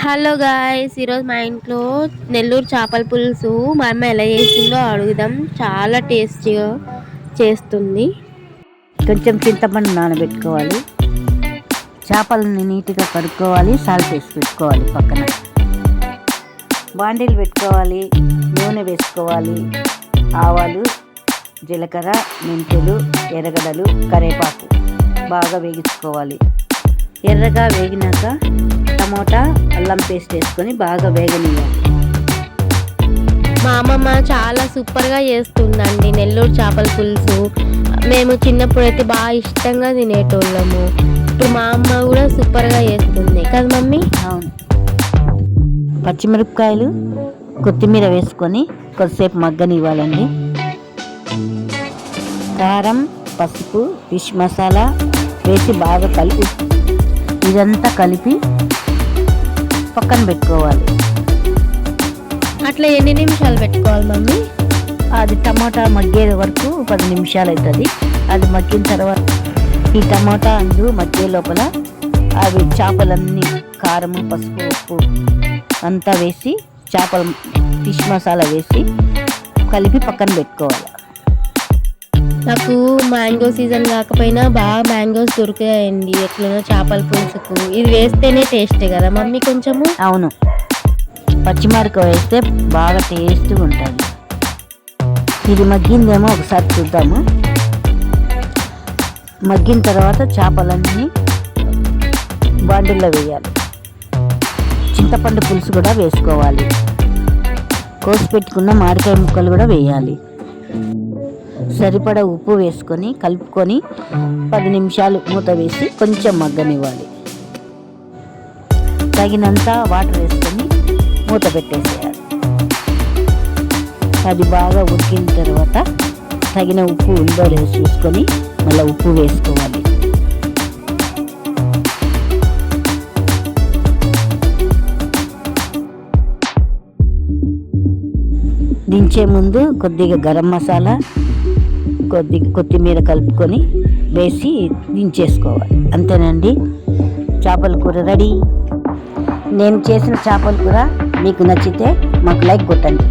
Hello guys, ఈరోజు మా ఇంట్లో నెల్లూరు చేపల పులుసు మా అమ్మ ఎలా చేసిందో అడుగుదాం. చాలా టేస్టీగా చేస్తుంది. కొంచెం చింతపండు నానబెట్టుకోవాలి. చేపలని నీట్గా కడుక్కోవాలి. సాల్ట్ వేసి పెట్టుకోవాలి. పక్కన బాండీలు పెట్టుకోవాలి. నూనె వేసుకోవాలి. ఆవాలు, జీలకర్ర, మెంతులు, ఎర్రగడ్డలు, కరివేపాకు బాగా వేగించుకోవాలి. ఎర్రగా వేగినాక టమోటా, అల్లం పేస్ట్ వేసుకొని బాగా వేగనివ్వాలి. మా అమ్మమ్మ చాలా సూపర్గా చేస్తుందండి నెల్లూరు చేపల పులుసు. మేము చిన్నప్పుడు అయితే బాగా ఇష్టంగా తినేటోళ్ళము. ఇప్పుడు మా అమ్మ కూడా సూపర్గా చేస్తుంది కదా మమ్మీ? అవును. పచ్చిమిరపకాయలు, కొత్తిమీర వేసుకొని కొద్దిసేపు మగ్గనివ్వాలండి. కారం, పసుపు, ఫిష్ మసాలా వేసి బాగా కలిపి ఇదంతా కలిపి పక్కన పెట్టుకోవాలి. అట్లా ఎన్ని నిమిషాలు పెట్టుకోవాలి మమ్మీ? అది టమాటా మగ్గే వరకు 10 నిమిషాలు అవుతుంది. అది మగ్గిన తర్వాత ఈ టమాటా అందు మగ్గే లోపల అవి చేపలన్నీ కారము, పసుపు, ఉప్పు అంతా వేసి ఫిష్ మసాలా వేసి కలిపి పక్కన పెట్టుకోవాలి. నాకు మ్యాంగో సీజన్ కాకపోయినా బాగా మ్యాంగోస్ దొరికాయండి ఎట్లనో చేపల పులుసుకు. ఇది వేస్తేనే టేస్ట్ కదా మమ్మీ కొంచెము? అవును, పచ్చిమిరపకాయ వేస్తే బాగా టేస్ట్గా ఉంటుంది. ఇది మగ్గిందేమో ఒకసారి చూద్దాము. మగ్గిన తర్వాత చేపలన్నీ బాండిల్లో వేయాలి. చింతపండు పులుసు కూడా వేసుకోవాలి. కోసి పెట్టుకున్న మామిడికాయ ముక్కలు కూడా వేయాలి. సరిపడా ఉప్పు వేసుకొని కలుపుకొని 10 నిమిషాలు మూత వేసి కొంచెం మగ్గనివ్వాలి. తగినంత వాటర్ వేసుకొని మూత పెట్టేసేయాలి. అది బాగా ఉడికిన తర్వాత తగిన ఉప్పు ఉందో లేదో చూసుకొని మళ్ళీ ఉప్పు వేసుకోవాలి. దించే ముందు కొద్దిగా గరం మసాలా, కొద్దిగా కొత్తిమీర కలుపుకొని వేసి దించేసుకోవాలి. అంతేనండి, చేపల కూర రెడీ. నేను చేసిన చేపల కూర మీకు నచ్చితే మాకు లైక్ కొట్టండి.